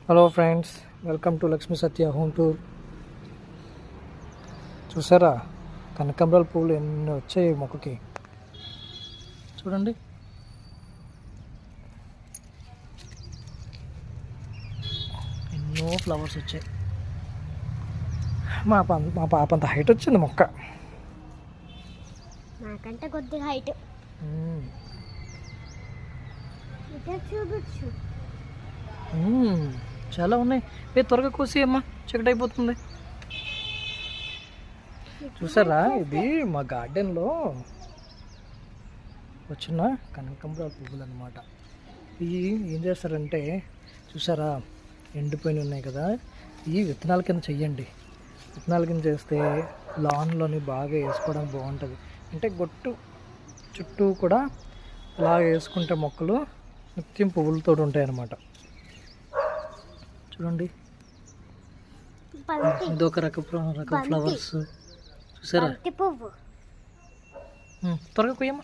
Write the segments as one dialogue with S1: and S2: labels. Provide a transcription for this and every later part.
S1: Hello friends, welcome to Lakshmi Satya home tour. చూసారా కనకాంబరాల పువ్వులు ఎన్ని వచ్చాయి మొక్కకి. చూడండి, ఎన్నో ఫ్లవర్స్ వచ్చాయి. మా పాప అంత హైట్ వచ్చింది మొక్క.
S2: నాకంటే కొద్దిగా హైట్. చూడొచ్చు,
S1: చాలా ఉన్నాయి. మీరు త్వరగా కోసి అమ్మా, చీకటి అయిపోతుంది. చూసారా, ఇది మా గార్డెన్లో వచ్చిన కనకాంబరాల పువ్వులు అన్నమాట. ఇవి ఏం చేస్తారంటే, చూసారా ఎండిపోయిన ఉన్నాయి కదా, ఇవి విత్తనాల కింద చెయ్యండి. విత్తనాల కింద చేస్తే లాన్లోని బాగా వేసుకోవడానికి బాగుంటుంది. అంటే గొట్టు చుట్టూ కూడా ఇలా వేసుకుంటే మొక్కలు నిత్యం పువ్వులతో ఉంటాయి అన్నమాట. చూడండి, ఇదొక రకం ఫ్లవర్స్. చూసారా, త్వరగా కొయ్యమ్మా.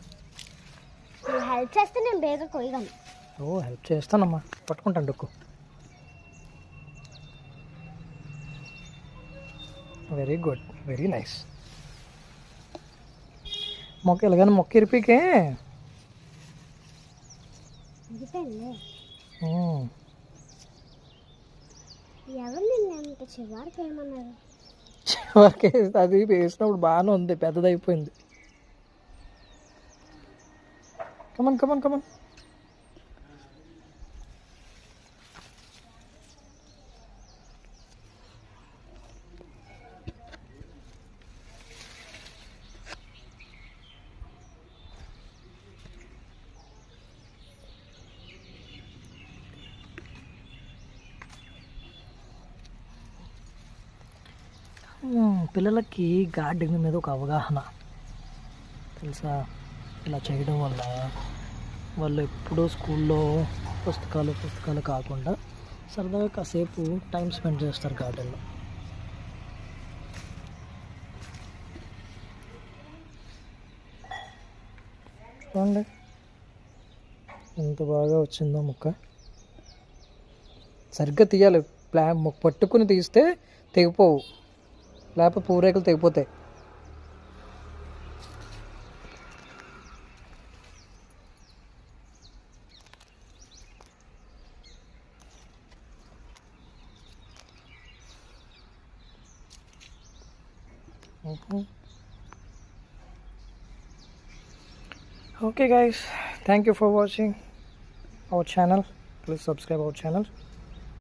S2: హెల్ప్ చేస్తే నేను బేగా కొయ్యగలను.
S1: హెల్ప్ చేస్తానమ్మా, పట్టుకుంటాను డొక్కు. Very good, very nice. మొక్క ఎలాగైనా మొక్క ఇరిపికే. చివరికి అది వేసినప్పుడు బాగానే ఉంది, పెద్దదైపోయింది. Come on come on come on. పిల్లలకి గార్డెనింగ్ మీద ఒక అవగాహన తెలుసా. ఇలా చేయడం వల్ల వాళ్ళు ఎప్పుడూ స్కూల్లో పుస్తకాలు కాకుండా సరదాగా కాసేపు టైం స్పెండ్ చేస్తారు గార్డెన్లో. చూడండి ఎంత బాగా వచ్చిందో మొక్క. సరిగ్గా తీయాలి, మొక్క పట్టుకుని తీస్తే తెగిపోవు, లేకపోతే పూరేకులు తెగిపోతాయి. Okay guys, thank you for watching our channel. Please subscribe our channel.